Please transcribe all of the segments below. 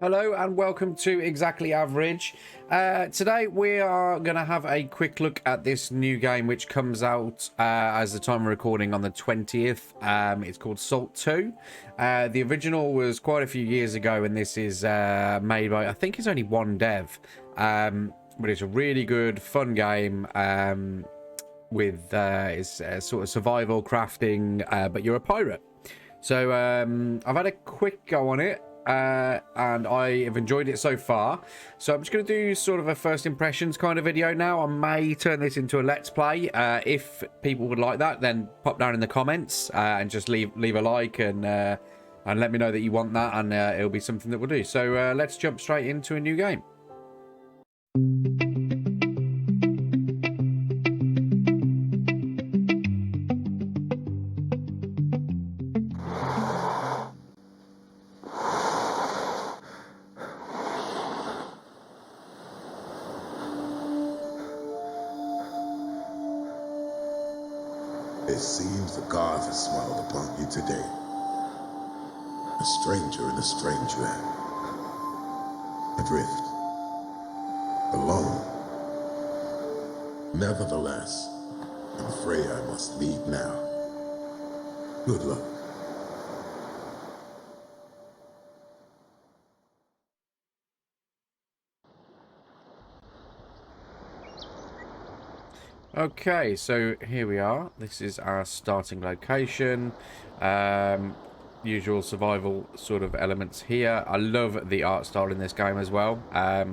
Hello and welcome to Exactly Average. Today we are going to have a quick look at this new game which comes out as the time of recording on the 20th. It's called Salt 2. The original was quite a few years ago and this is made by, I think it's only one dev. But it's a really good, fun game with it's sort of survival crafting, but you're a pirate. So I've had a quick go on it. And I have enjoyed it so far. So I'm just going to do sort of a first impressions kind of video now. I may turn this into a let's play. If people would like that, then pop down in the comments and just leave a like and let me know that you want that, and it'll be something that we'll do. So let's jump straight into a new game. It seems the gods have smiled upon you today. A stranger in a strange land. Adrift. Alone. Nevertheless, I'm afraid I must leave now. Good luck. Okay, so here we are. This is our starting location. Usual survival sort of elements here. I love the art style in this game as well.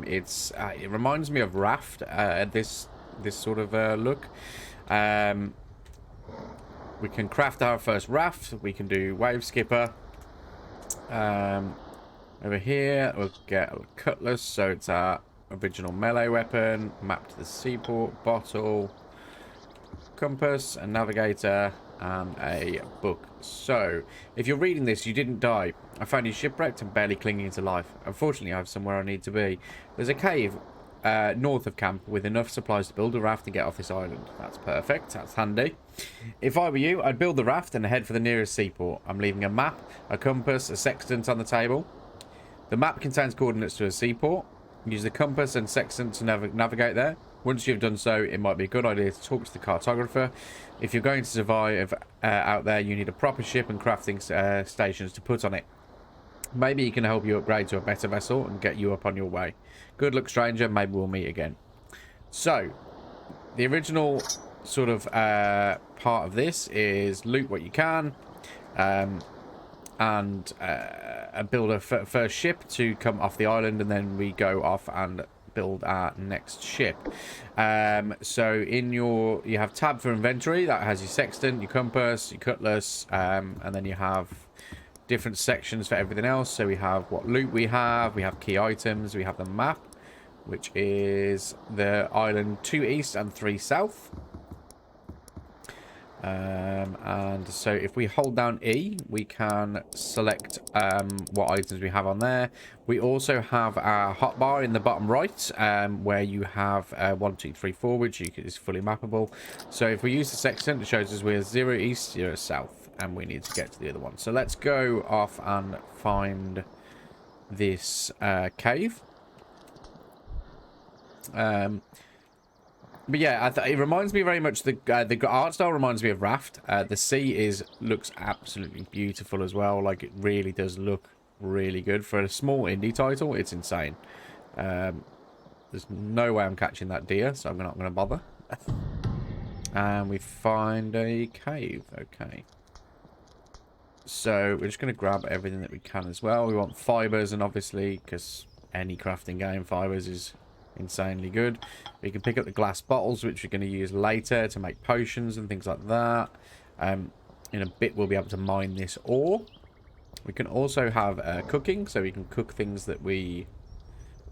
It reminds me of Raft. This sort of look. We can craft our first raft. We can do wave skipper. Over here we'll get a cutlass, so it's our original melee weapon. Map to the seaport, bottle, compass, a navigator, and a book. So if you're reading this, you didn't die. I found you shipwrecked and barely clinging to life. Unfortunately, I have somewhere I need to be. There's a cave north of camp with enough supplies to build a raft and get off this island. That's perfect. That's handy. If I were you, I'd build the raft and head for the nearest seaport. I'm leaving a map, a compass, a sextant on the table. The map contains coordinates to a seaport. Use the compass and sextant to navigate there. Once you've done so, it might be a good idea to talk to the cartographer. If you're going to survive out there, you need a proper ship and crafting stations to put on it. Maybe he can help you upgrade to a better vessel and get you up on your way. Good luck, stranger. Maybe we'll meet again. So, the original sort of part of this is loot what you can. And build a first ship to come off the island, and then we go off and build our next ship. So you have tab for inventory that has your sextant, your compass, your cutlass, and then you have different sections for everything else. So we have what loot we have key items, we have the map, which is the island 2 east and 3 south. And so if we hold down E, we can select what items we have on there. We also have our hotbar in the bottom right, where you have 1, 2, 3, 4, which is fully mappable. So if we use the sextant, it shows us we're 0 east, 0 south, and we need to get to the other one. So let's go off and find this cave. But yeah, it reminds me very much, the art style reminds me of Raft. The sea looks absolutely beautiful as well. Like, it really does look really good. For a small indie title, it's insane. There's no way I'm catching that deer, so I'm not going to bother. And we find a cave. Okay. So we're just going to grab everything that we can as well. We want fibers, and obviously, because any crafting game, fibers is insanely good. We can pick up the glass bottles, which we're going to use later to make potions and things like that. In a bit we'll be able to mine this ore. We can also have cooking, so we can cook things that we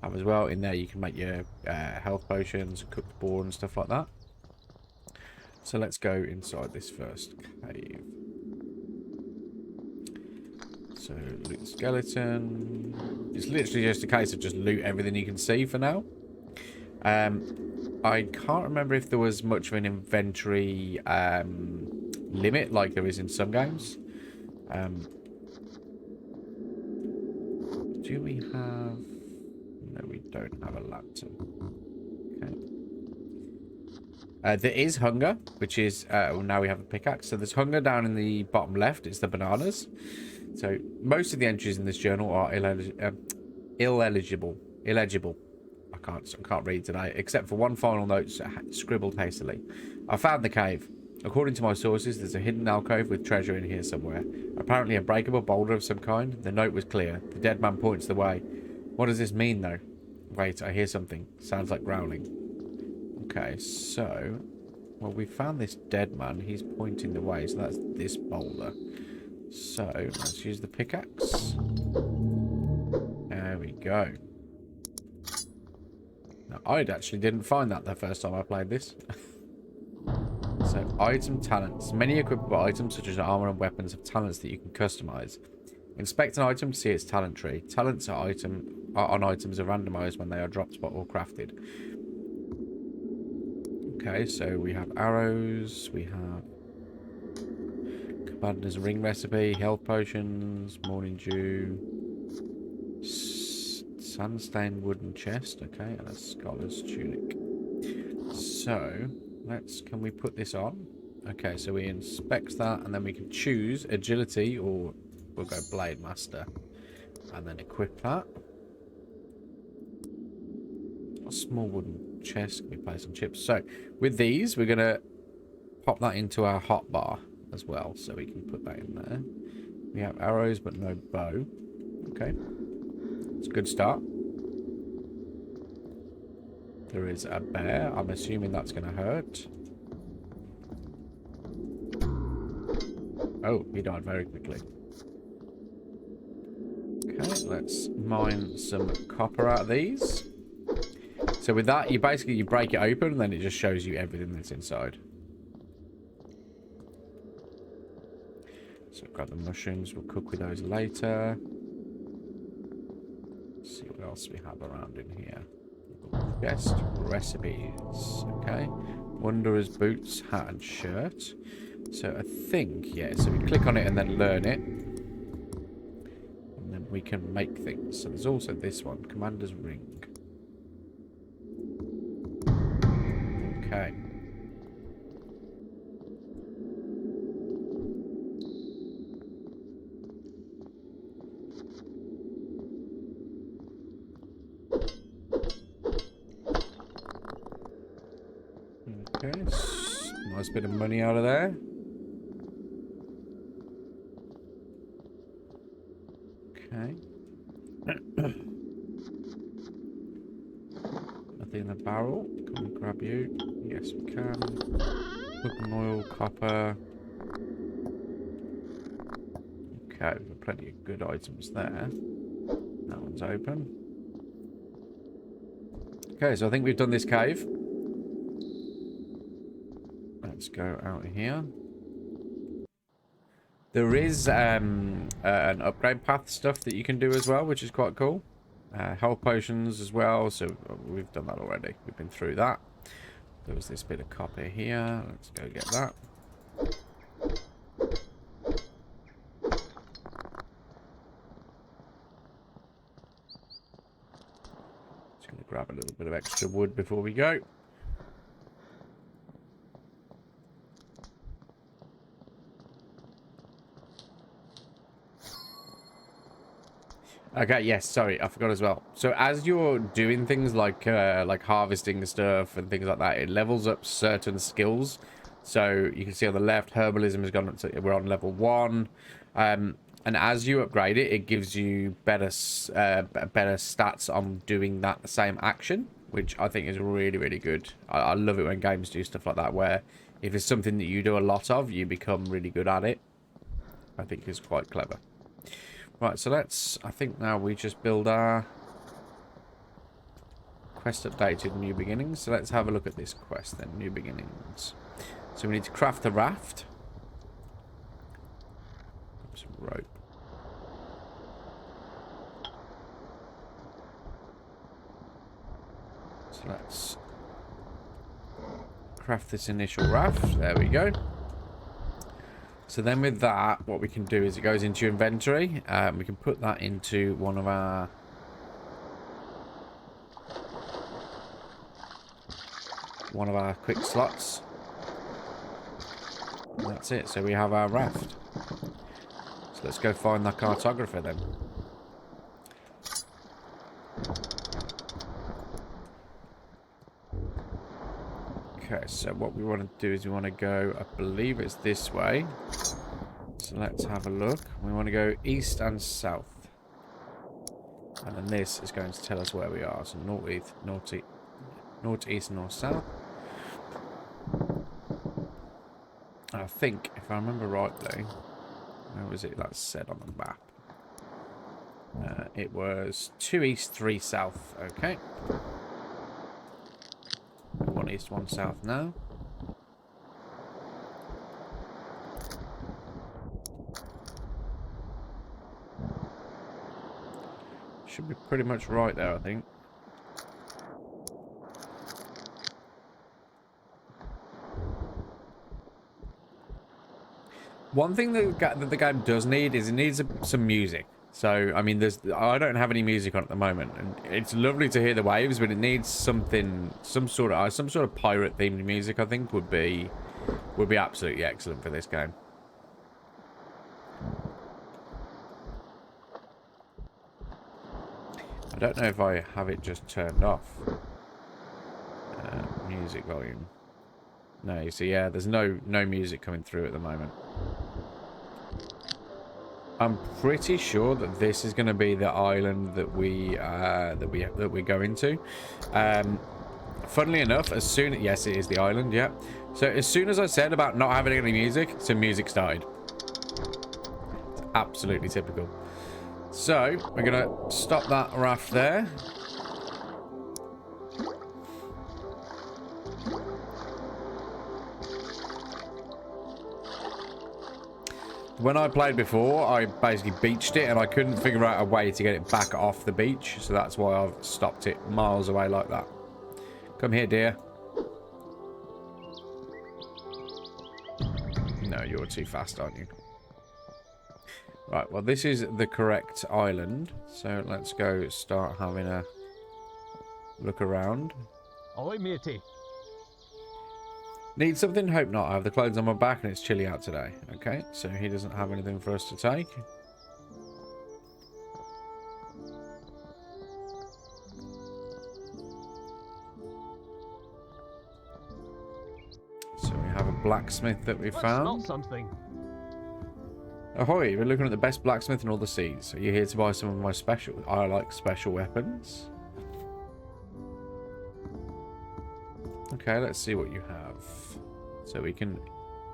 have as well. In there you can make your health potions, cooked boar and stuff like that. So let's go inside this first cave. So loot the skeleton. It's literally just a case of just loot everything you can see for now. I can't remember if there was much of an inventory limit like there is in some games. do we have... No, we don't have a lantern. Okay. There is hunger, which is... well, now we have a pickaxe. So there's hunger down in the bottom left. It's the bananas. So most of the entries in this journal are illegible. I can't read today, except for one final note scribbled hastily. I found the cave. According to my sources, there's a hidden alcove with treasure in here somewhere. Apparently a breakable boulder of some kind. The note was clear. The dead man points the way. What does this mean, though? Wait, I hear something. Sounds like growling. Okay, so... Well, we found this dead man. He's pointing the way, so that's this boulder. So, let's use the pickaxe. There we go. Now, I actually didn't find that the first time I played this. So, item talents. Many equipable items, such as armor and weapons, have talents that you can customize. Inspect an item to see its talent tree. Talents on items are randomized when they are dropped or crafted. Okay, so we have arrows. We have Commander's ring recipe, health potions, morning dew, sand-stained wooden chest. Okay, and a scholar's tunic. So... can we put this on? Okay, so we inspect that, and then we can choose agility, or we'll go blade master, and then equip that. A small wooden chest. Can we place some chips? So with these, we're gonna pop that into our hot bar as well, so we can put that in there. We have arrows, but no bow. Okay, it's a good start. There is a bear. I'm assuming that's going to hurt. Oh, he died very quickly. Okay, let's mine some copper out of these. So with that, you break it open, and then it just shows you everything that's inside. So grab the mushrooms. We'll cook with those later. Let's see what else we have around in here. Guest recipes. Okay. Wanderer's boots, hat, and shirt. So I think, yeah, so we click on it and then learn it. And then we can make things. So there's also this one, Commander's ring. Okay. Okay, nice bit of money out of there. Okay. Nothing in the barrel. Can we grab you? Yes, we can. Cooking oil, copper. Okay, we've got plenty of good items there. That one's open. Okay, so I think we've done this cave. Let's go out here. There is an upgrade path stuff that you can do as well, which is quite cool. Health potions as well, so we've done that already. We've been through that. There was this bit of copper here. Let's go get that. Just going to grab a little bit of extra wood before we go. Okay, yes, sorry, I forgot as well. So as you're doing things like harvesting stuff and things like that, it levels up certain skills. So you can see on the left, herbalism has gone up to, we're on level 1. And as you upgrade it, it gives you better stats on doing that same action, which I think is really, really good. I love it when games do stuff like that, where if it's something that you do a lot of, you become really good at it. I think it's quite clever. Right, so let's, I think now we just build our quest updated new beginnings. So let's have a look at this quest then, new beginnings. So we need to craft the raft. Some rope. So let's craft this initial raft. There we go. So then with that, what we can do is it goes into your inventory. We can put that into one of our one of our quick slots. And that's it. So we have our raft. So let's go find that cartographer then. Okay, so what we want to do is we want to go, I believe it's this way. So let's have a look. We want to go east and south. And then this is going to tell us where we are. So northeast, northeast, north-south. I think, if I remember rightly, where was it that said on the map? It was 2 east, 3 south. Okay. 1 east, 1 south now. Should be pretty much right there, I think. One thing that the game does need is it needs some music. So, I mean, I don't have any music on at the moment, and it's lovely to hear the waves, but it needs something, some sort of pirate themed music. I think would be absolutely excellent for this game. I don't know if I have it just turned off. Music volume. No, so yeah, there's no music coming through at the moment. I'm pretty sure that this is going to be the island that we go into. Funnily enough, yes, it is the island. Yeah. So as soon as I said about not having any music, some music started. It's absolutely typical. So we're gonna stop that raft there. When I played before, I basically beached it and I couldn't figure out a way to get it back off the beach. So that's why I've stopped it miles away like that. Come here, dear. No, you're too fast, aren't you? Right, well, this is the correct island. So let's go start having a look around. Ahoy, matey. Need something? Hope not. I have the clothes on my back and it's chilly out today. Okay, so he doesn't have anything for us to take. So we have a blacksmith that we found. Something. Ahoy, we're looking at the best blacksmith in all the seas. Are you here to buy some of my special? I like special weapons. Okay, let's see what you have. So we can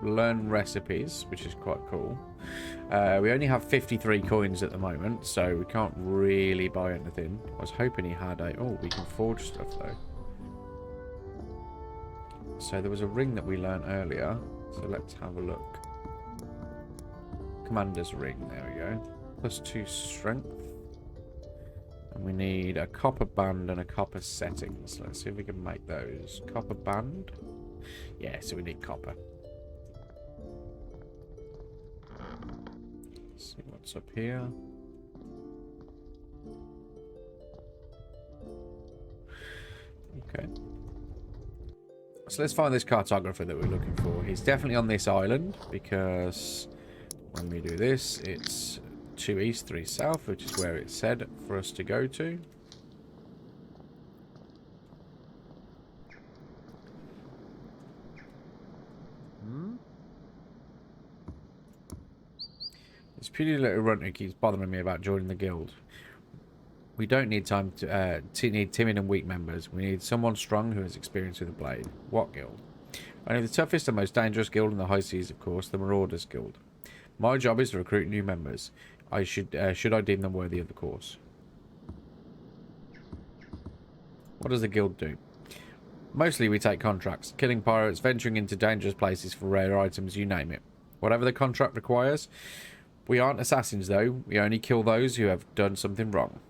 learn recipes, which is quite cool. We only have 53 coins at the moment, so we can't really buy anything. I was hoping he had a... Oh, we can forge stuff, though. So there was a ring that we learned earlier. So let's have a look. Commander's ring, there we go. +2 strength. And we need a copper band and a copper settings. Let's see if we can make those. Copper band. Yeah, so we need copper. Let's see what's up here. Okay. So let's find this cartographer that we're looking for. He's definitely on this island because when we do this, it's 2 east, 3 south, which is where it said for us to go to. This pretty little runt who keeps bothering me about joining the guild. We don't need time to need timid and weak members. We need someone strong who has experience with a blade. What guild? Only the toughest and most dangerous guild in the high seas, of course, the Marauders Guild. My job is to recruit new members. Should I deem them worthy of the course? What does the guild do? Mostly we take contracts, killing pirates, venturing into dangerous places for rare items, you name it. Whatever the contract requires. We aren't assassins, though. We only kill those who have done something wrong.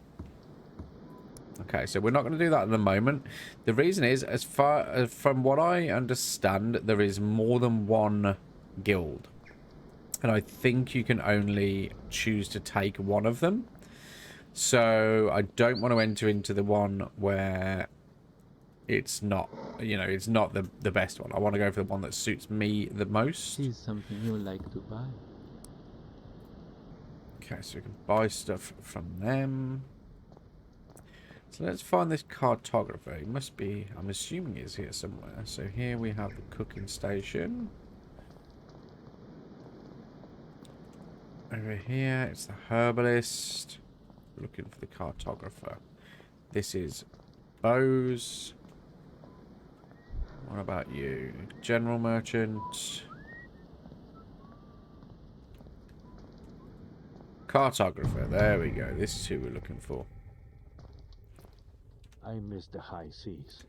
Okay, so we're not going to do that at the moment. The reason is, as far as from what I understand, there is more than one guild. And I think you can only choose to take one of them. So I don't want to enter into the one where it's not, you know, it's not the best one. I want to go for the one that suits me the most. Here's something you would like to buy. Okay, so we can buy stuff from them. So let's find this cartographer. He must be, I'm assuming he's here somewhere. So here we have the cooking station. Over here, it's the herbalist. Looking for the cartographer. This is Bose. What about you? General merchant. Cartographer. There we go. This is who we're looking for. I miss the high seas.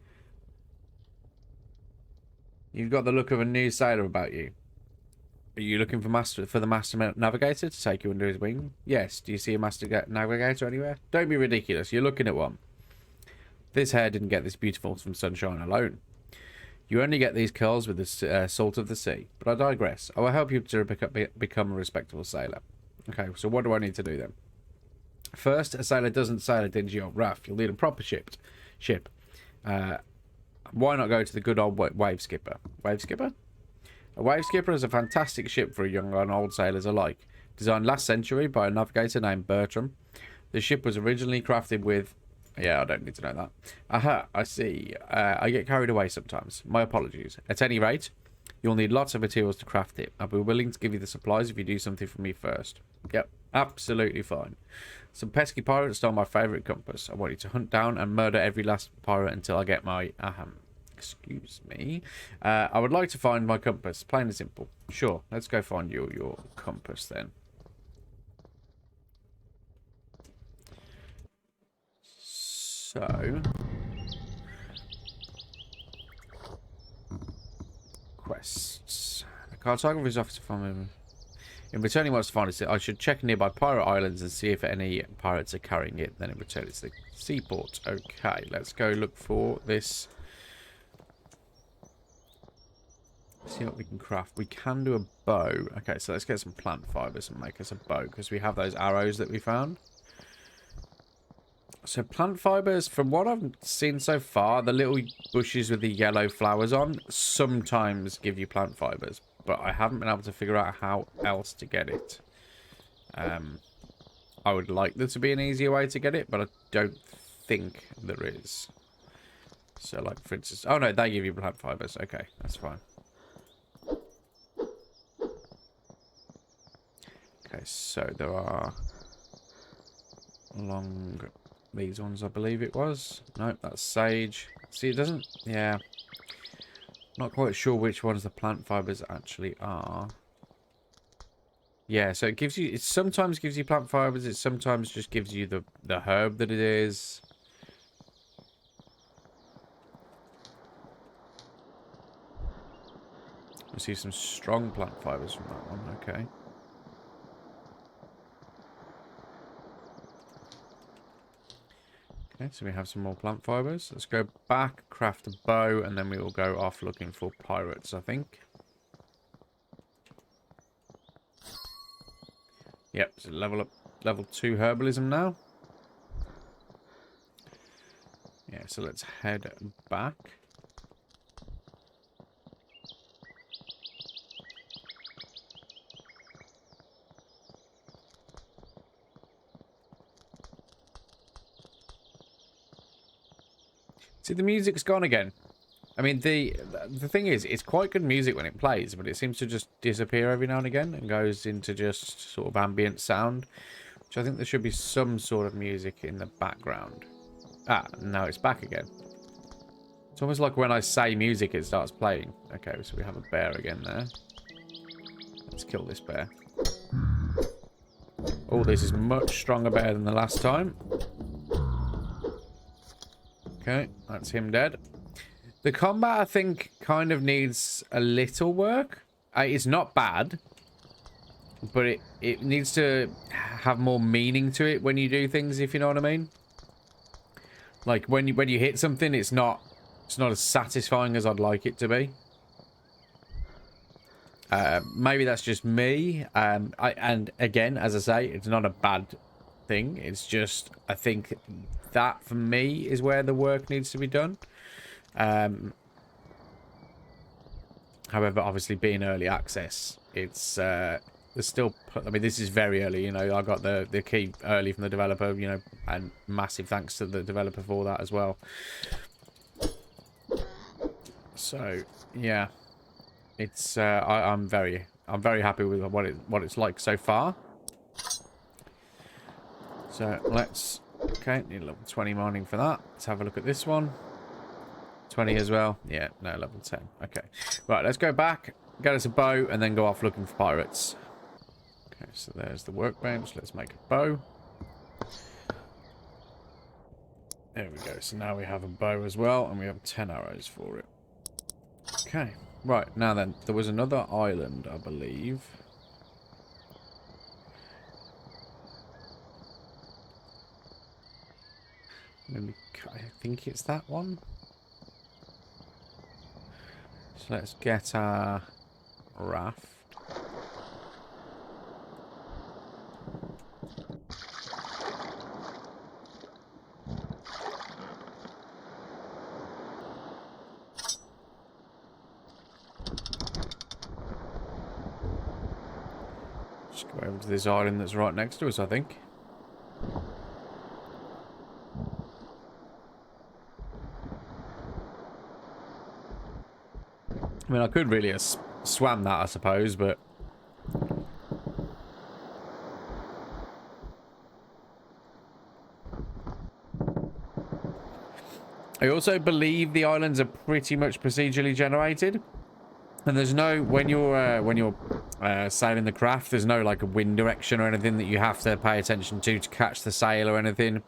You've got the look of a new sailor about you. Are you looking for the master navigator to take you under his wing? Yes. Do you see a master navigator anywhere? Don't be ridiculous. You're looking at one. This hair didn't get this beautiful from sunshine alone. You only get these curls with the salt of the sea. But I digress. I will help you to become a respectable sailor. Okay, so what do I need to do then? First, a sailor doesn't sail a dingy old raft. You'll need a proper ship. Why not go to the good old wave skipper? Wave skipper? A wave skipper is a fantastic ship for young and old sailors alike. Designed last century by a navigator named Bertram. The ship was originally crafted with... Yeah, I don't need to know that. Aha, I see. I get carried away sometimes. My apologies. At any rate, you'll need lots of materials to craft it. I'll be willing to give you the supplies if you do something for me first. Yep, absolutely fine. Some pesky pirates stole my favourite compass. I want you to hunt down and murder every last pirate until I get my... excuse me. I would like to find my compass. Plain and simple. Sure, let's go find your compass then. So... quests. The cartographer's office to find him. In return, he wants to find it. I should check nearby pirate islands and see if any pirates are carrying it. Then in return, it's the seaport. Okay, let's go look for this. See what we can craft. We can do a bow. Okay, so let's get some plant fibers and make us a bow because we have those arrows that we found. So plant fibers, from what I've seen so far, the little bushes with the yellow flowers on sometimes give you plant fibers, but I haven't been able to figure out how else to get it. I would like there to be an easier way to get it, but I don't think there is. So like for instance, oh no, they give you plant fibers. Okay, that's fine. Okay, so there are along these ones, I believe it was. Nope, that's sage. See, it doesn't... Yeah. Not quite sure which ones the plant fibers actually are. Yeah, so it gives you... It sometimes gives you plant fibers. It sometimes just gives you the herb that it is. I see some strong plant fibers from that one. Okay. Okay, so we have some more plant fibers. Let's go back, craft a bow, and then we will go off looking for pirates, I think. Yep, so level 2 herbalism now. Yeah, so let's head back. See, the music's gone again. I mean, the thing is, it's quite good music when it plays, but it seems to just disappear every now and again and goes into just sort of ambient sound, which I think there should be some sort of music in the background. Ah, no, it's back again. It's almost like when I say music, it starts playing. Okay, so we have a bear again there. Let's kill this bear. Oh, this is much stronger bear than the last time. Okay, that's him dead. The combat, I think, kind of needs a little work. It's not bad, but it needs to have more meaning to it when you do things, if you know what I mean. Like when you hit something, it's not as satisfying as I'd like it to be. Maybe that's just me. And again, as I say, it's not a bad thing. It's just, I think that for me is where the work needs to be done. However, obviously being early access, it's there's still. I mean, this is very early. You know, I got the key early from the developer. You know, and massive thanks to the developer for that as well. So yeah, it's I'm very happy with what it's like so far. So let's need level 20 mining for that. Let's have a look at this one. 20 as well. Yeah, no, level 10. Okay. Right, let's go back, get us a bow, and then go off looking for pirates. Okay, so there's the workbench. Let's make a bow. There we go. So now we have a bow as well, and we have 10 arrows for it. Okay. Right, now then, there was another island, I believe. I think it's that one. So let's get our raft. Just go over to this island that's right next to us, I think. I mean, I could really have swam that, I suppose, but... I also believe the islands are pretty much procedurally generated. And there's no... When you're sailing the craft, there's no, like, a wind direction or anything that you have to pay attention to catch the sail or anything.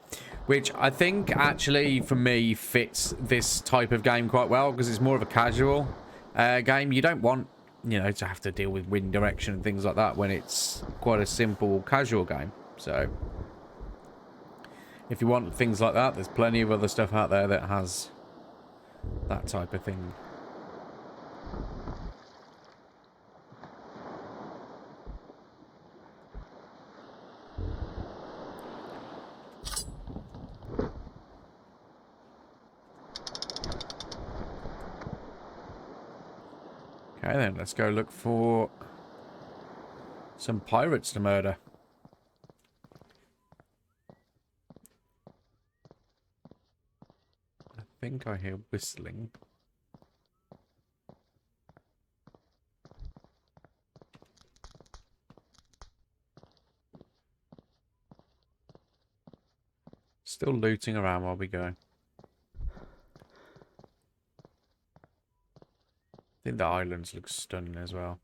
Which I think, actually, for me, fits this type of game quite well, because it's more of a casual... game. You don't want, you know, to have to deal with wind direction and things like that when it's quite a simple casual game. So if you want things like that, there's plenty of other stuff out there that has that type of thing. Okay then, let's go look for some pirates to murder. I think I hear whistling. Still looting around while we go. I think the islands look stunning as well.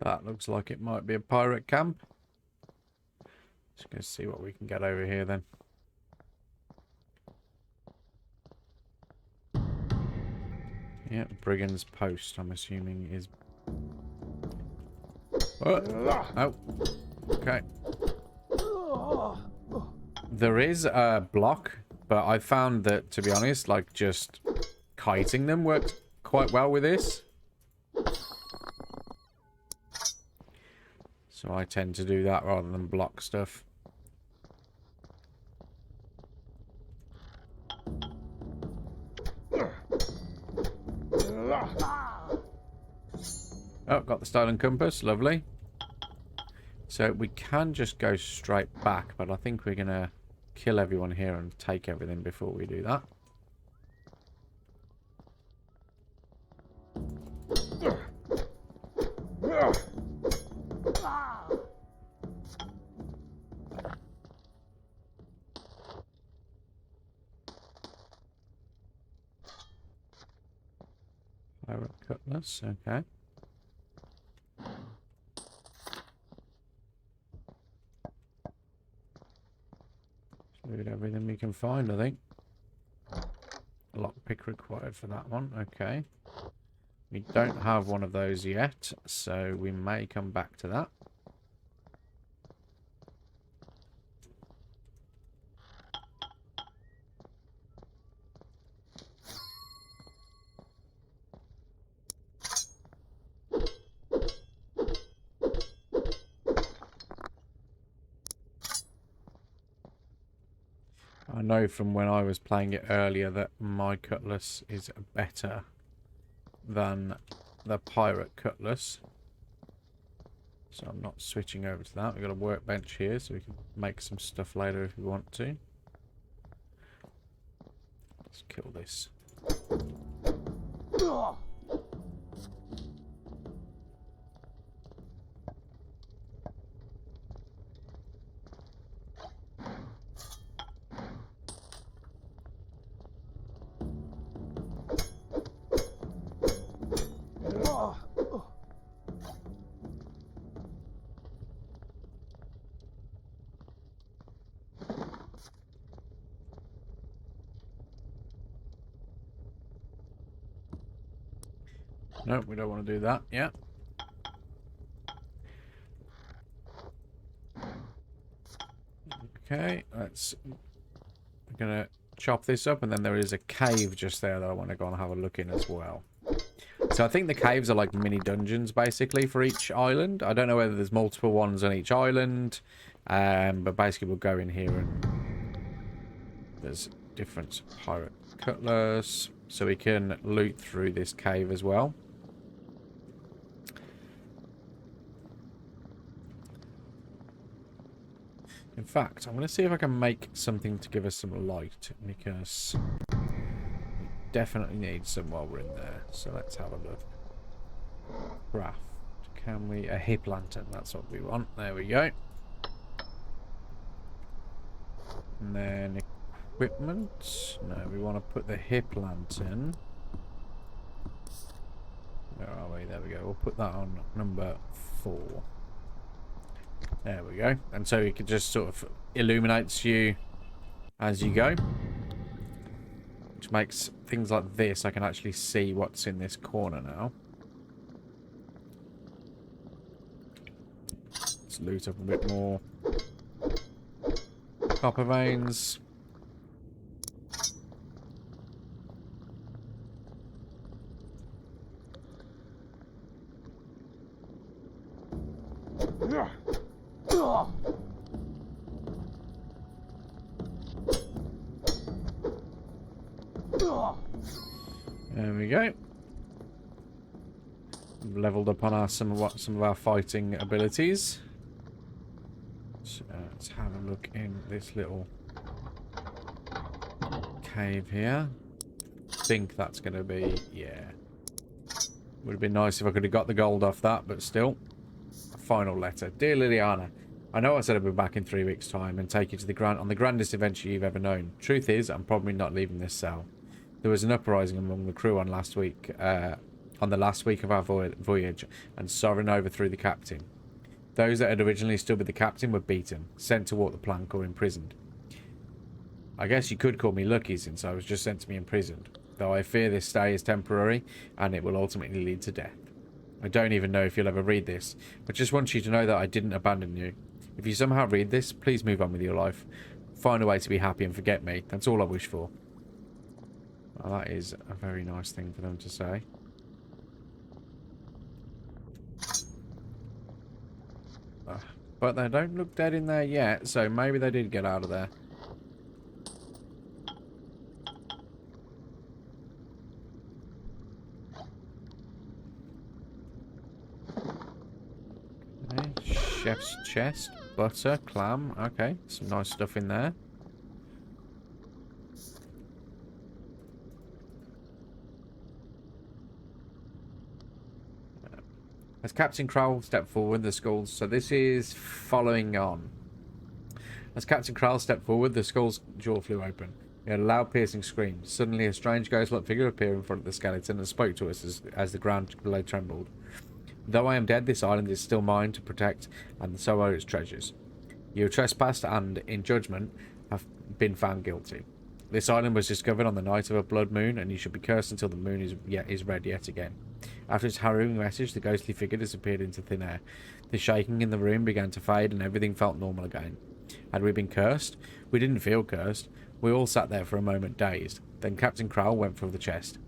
That looks like it might be a pirate camp. Just going to see what we can get over here then. Yeah, Brigand's Post, I'm assuming is... Oh, okay. There is a block, but I found that, to be honest, like, just kiting them worked quite well with this. So I tend to do that rather than block stuff. Oh, got the stolen compass. Lovely. So we can just go straight back, but I think we're going to kill everyone here and take everything before we do that. Pirate cutlass, okay. Loot everything we can find, I think. Lockpick required for that one, okay. We don't have one of those yet, so we may come back to that. I know from when I was playing it earlier that my cutlass is better than the pirate cutlass. So I'm not switching over to that. We've got a workbench here so we can make some stuff later if we want to. Let's kill this. Nope, we don't want to do that. Yeah. Okay, we're gonna chop this up, and then there is a cave just there that I want to go and have a look in as well. So I think the caves are like mini dungeons basically for each island. I don't know whether there's multiple ones on each island, but basically we'll go in here and there's different pirate cutlass, so we can loot through this cave as well. In fact, I'm going to see if I can make something to give us some light, because we definitely need some while we're in there. So let's have a look. Raft. Can we... a hip lantern. That's what we want. There we go. And then equipment. No, we want to put the hip lantern. Where are we? There we go. We'll put that on number 4. There we go. And so it just sort of illuminates you as you go. Which makes things like this, I can actually see what's in this corner now. Let's loot up a bit more. Copper veins. There we go. We've leveled up on some of our fighting abilities. So, let's have a look in this little cave here. I think that's going to be, yeah. Would have been nice if I could have got the gold off that, but still. A final letter. Dear Liliana, I know I said I'd be back in 3 weeks' time and take you to the grandest adventure you've ever known. Truth is, I'm probably not leaving this cell. There was an uprising among the crew on the last week of our voyage, and Sovereign overthrew the captain. Those that had originally stood with the captain were beaten, sent to walk the plank, or imprisoned. I guess you could call me lucky, since I was just sent to be imprisoned, though I fear this stay is temporary, and it will ultimately lead to death. I don't even know if you'll ever read this, but just want you to know that I didn't abandon you. If you somehow read this, please move on with your life. Find a way to be happy and forget me. That's all I wish for. Well, that is a very nice thing for them to say. But they don't look dead in there yet, so maybe they did get out of there. Okay. Chef's chest, butter, clam. Okay, some nice stuff in there. As Captain Krell stepped forward, the skulls... So this is following on. As Captain Krell stepped forward, the skull's jaw flew open. He had a loud, piercing scream. Suddenly, a strange ghost-like figure appeared in front of the skeleton and spoke to us as the ground below trembled. Though I am dead, this island is still mine to protect, and so are its treasures. You have trespassed and, in judgment, have been found guilty. This island was discovered on the night of a blood moon, and you should be cursed until the moon is red yet again. After its harrowing message, the ghostly figure disappeared into thin air. The shaking in the room began to fade, and everything felt normal again. Had we been cursed? We didn't feel cursed. We all sat there for a moment, dazed. Then Captain Krell went for the chest.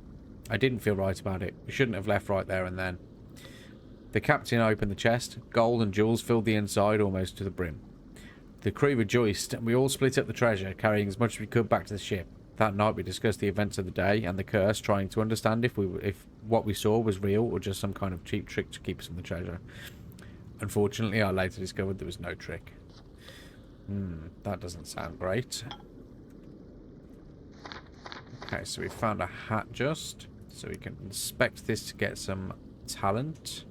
I didn't feel right about it. We shouldn't have left right there and then. The captain opened the chest. Gold and jewels filled the inside almost to the brim. The crew rejoiced, and we all split up the treasure, carrying as much as we could back to the ship. That night we discussed the events of the day and the curse, trying to understand if what we saw was real or just some kind of cheap trick to keep us from the treasure. Unfortunately, I later discovered there was no trick. That doesn't sound great. Okay, so we found a hat just, so we can inspect this to get some talent.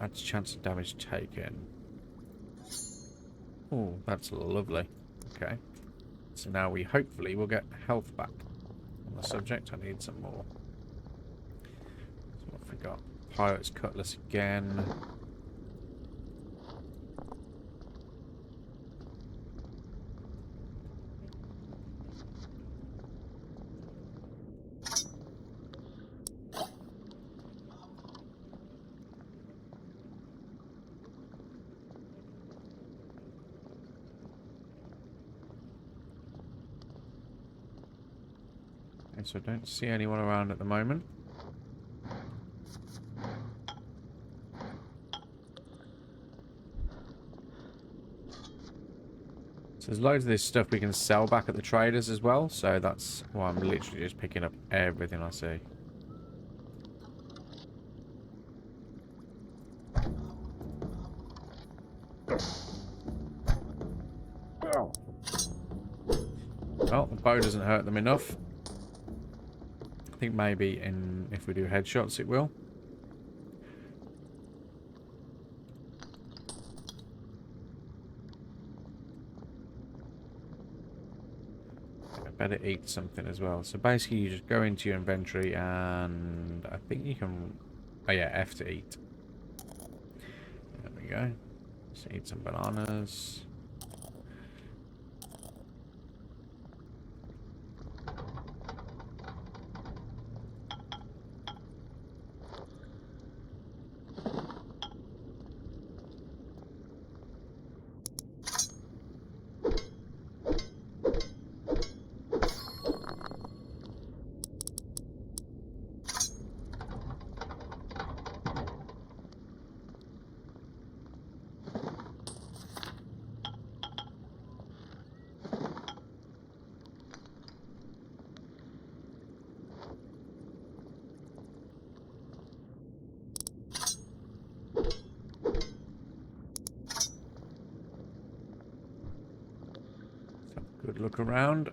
Adds chance of damage taken. Oh, that's lovely. Okay. So now we hopefully will get health back. On the subject, I need some more. So what have we got? Pirate's Cutlass again. Okay, so I don't see anyone around at the moment. So there's loads of this stuff we can sell back at the traders as well. So that's why I'm literally just picking up everything I see. Well, the bow doesn't hurt them enough. I think maybe if we do headshots it will. Better eat something as well. So basically you just go into your inventory and I think you can... Oh yeah, F to eat. There we go. Just eat some bananas. Good look around.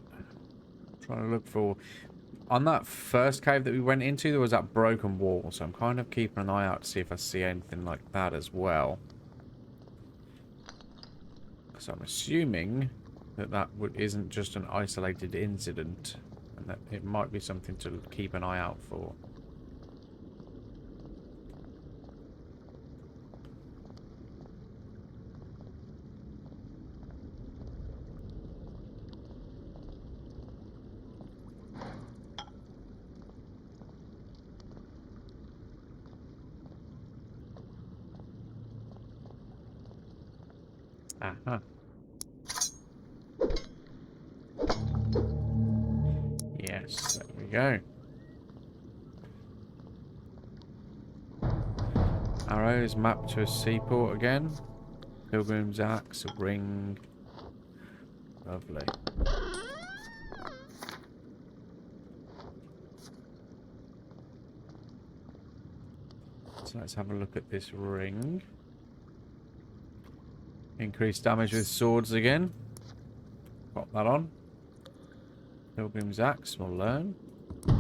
Trying to look for... On that first cave that we went into, there was that broken wall. So I'm kind of keeping an eye out to see if I see anything like that as well. So I'm assuming that isn't just an isolated incident. And that it might be something to keep an eye out for. Aha. Yes, there we go. Arrows mapped to a seaport again. Pilgrim's axe, a ring. Lovely. So let's have a look at this ring. Increased damage with swords again. Pop that on. Pilgrim's axe, we'll learn. There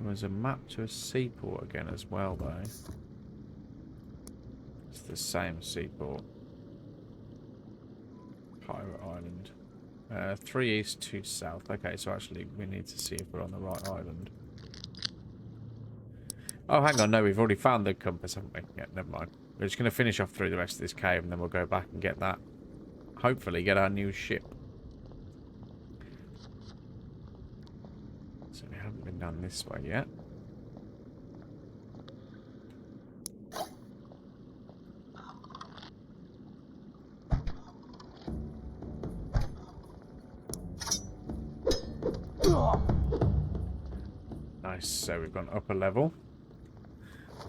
was a map to a seaport again as well, though. It's the same seaport. Pirate Island. 3 east, 2 south. Okay, so actually we need to see if we're on the right island. Oh, hang on. No, we've already found the compass, haven't we? Yeah, never mind. We're just going to finish off through the rest of this cave and then we'll go back and get that. Hopefully get our new ship. So we haven't been down this way yet. Nice, so we've gone up a level.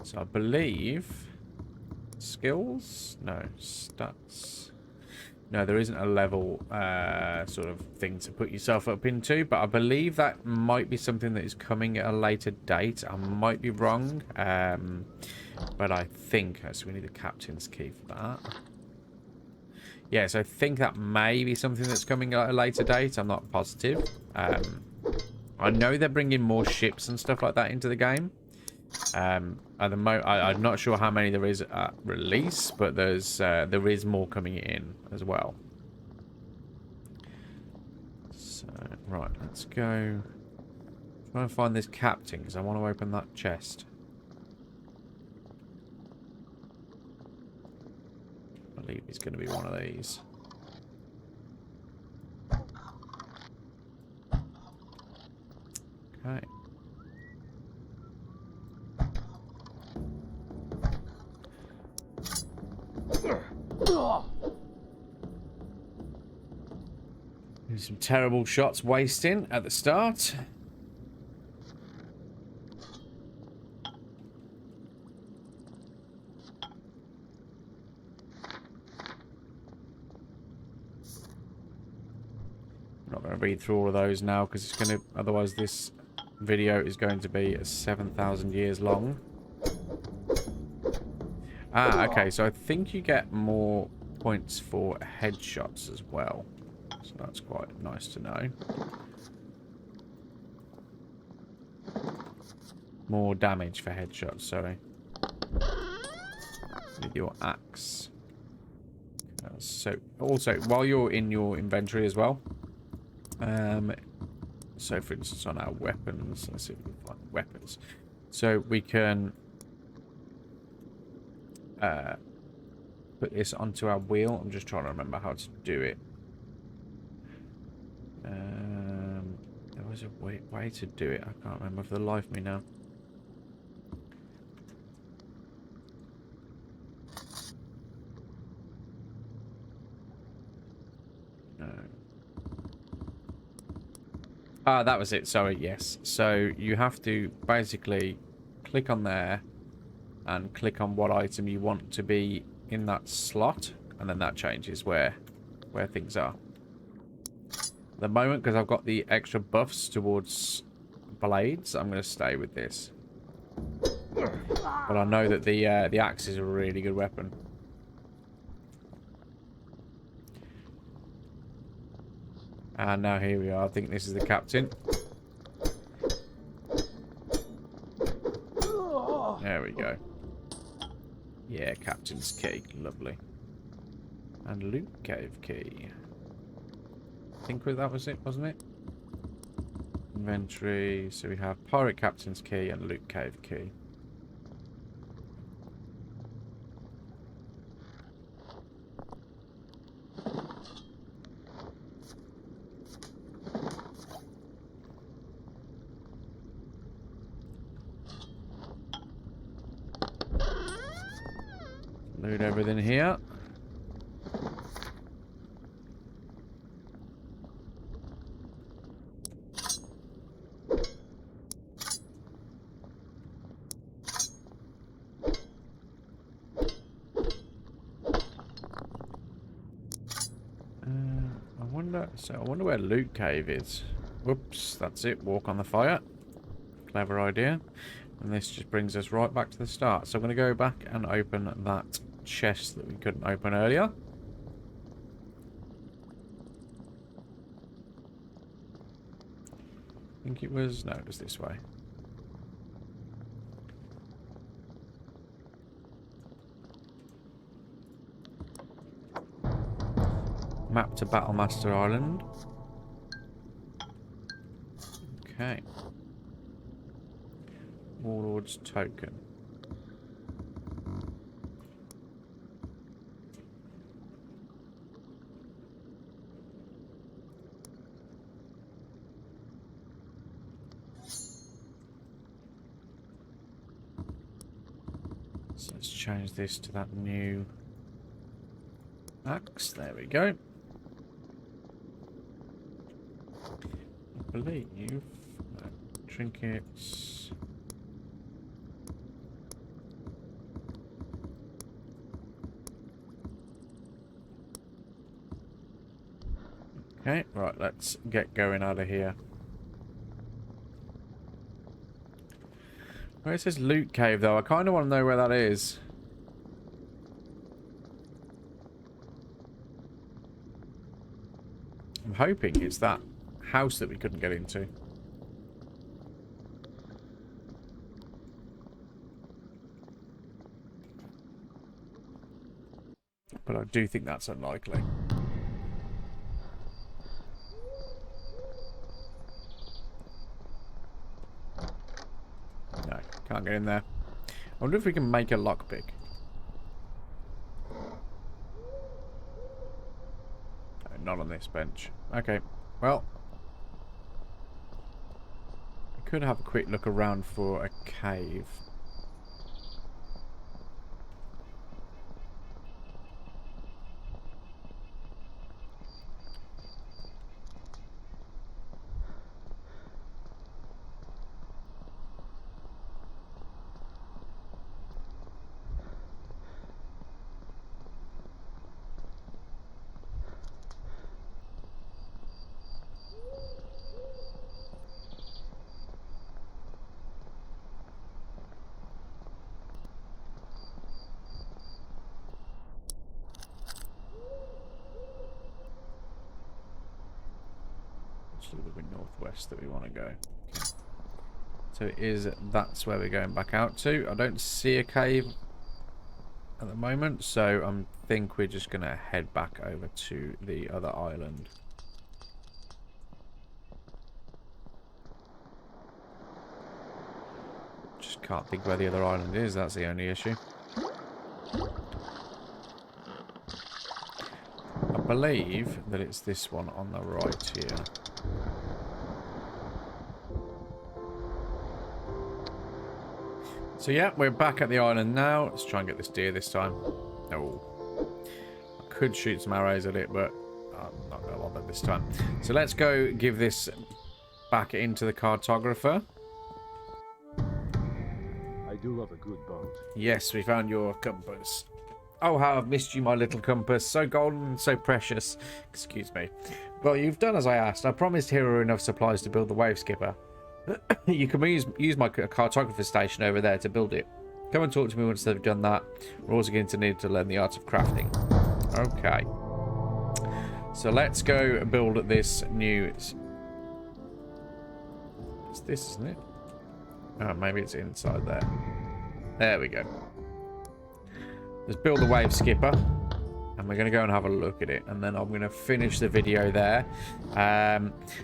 So I believe... Skills? No, stats. No, there isn't a level sort of thing to put yourself up into, but I believe that might be something that is coming at a later date. I might be wrong, but I think so. We need the captain's key for that. Yeah, so I think that may be something that's coming at a later date. I'm not positive. I know they're bringing more ships and stuff like that into the game. At the moment, I'm not sure how many there is at release, but there is more coming in as well. So right, let's go try and find this captain because I want to open that chest. I believe he's going to be one of these. Okay. Some terrible shots wasting at the start. I'm not going to read through all of those now because it's going to, otherwise this video is going to be 7,000 years long. Ah, okay, so I think you get more points for headshots as well. So that's quite nice to know. More damage for headshots, sorry. With your axe. So, also, while you're in your inventory as well, so for instance on our weapons, let's see if we can find weapons. So we can put this onto our wheel. I'm just trying to remember how to do it. There was a way to do it. I can't remember for the life of me now. No. Ah, that was it. Sorry, yes. So you have to basically click on there and click on what item you want to be in that slot, and then that changes where things are. At the moment, because I've got the extra buffs towards blades, I'm going to stay with this. But I know that the axe is a really good weapon. And now here we are. I think this is the captain. There we go. Yeah, captain's key. Lovely. And loot cave key. I think that was it, wasn't it? Inventory. So we have pirate captain's key and loot cave key. Loot everything here. I wonder where loot cave is. Whoops, that's it. Walk on the fire. Clever idea. And this just brings us right back to the start. So I'm going to go back and open that chest that we couldn't open earlier. I think it was... no, it was this way. Map to Battlemaster Island. Okay. Warlord's token. So let's change this to that new axe. There we go. I believe trinkets. Okay, right, let's get going out of here. Where it says loot cave, though, I kind of want to know where that is. I'm hoping it's that house that we couldn't get into. But I do think that's unlikely. No, can't get in there. I wonder if we can make a lockpick. No, not on this bench. Okay, well. I could have a quick look around for a cave. It's a little bit northwest that we want to go. Okay. So it is, that's where we're going back out to. I don't see a cave at the moment, so I think we're just going to head back over to the other island. Just can't think where the other island is, that's the only issue. I believe that it's this one on the right here. So yeah, we're back at the island now. Let's try and get this deer this time. Oh, I could shoot some arrows at it, but I'm not going to bother this time. So let's go give this back into the cartographer. I do love a good boat. Yes, we found your compass. Oh, how I've missed you, my little compass. So golden and so precious. Excuse me. Well, you've done as I asked. I promised Hero enough supplies to build the wave skipper. You can use my cartographer station over there to build it. Come and talk to me once they've done that. We're also going to need to learn the art of crafting. Okay. So let's go build this new... It's this, isn't it? Oh, maybe it's inside there. There we go. Let's build the wave skipper. And we're going to go and have a look at it. And then I'm going to finish the video there.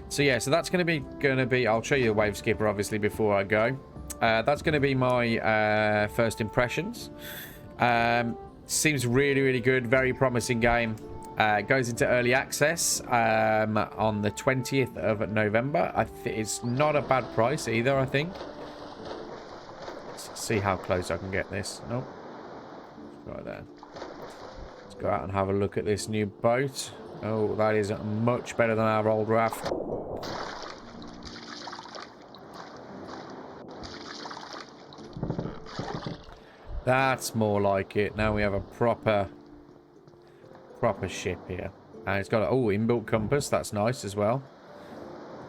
So yeah, so that's going to be... I'll show you the wave skipper, obviously, before I go. That's going to be my first impressions. Seems really, really good. Very promising game. Goes into early access on the 20th of November. It's not a bad price either, I think. Let's see how close I can get this. Nope. Right there. Let's go out and have a look at this new boat. Oh, that is much better than our old raft. That's more like it. Now we have a proper ship here. And it's got an inbuilt compass. That's nice as well.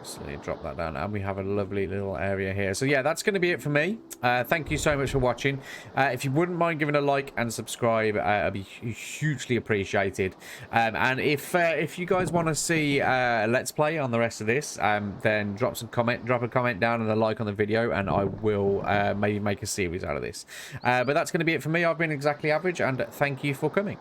So let me drop that down. And we have a lovely little area here. So yeah, that's going to be it for me. Thank you so much for watching. If you wouldn't mind giving a like and subscribe, it'd be hugely appreciated. And if you guys want to see Let's Play on the rest of this, then drop a comment down and a like on the video, and I will maybe make a series out of this. But that's going to be it for me. I've been Exactly Average, and thank you for coming.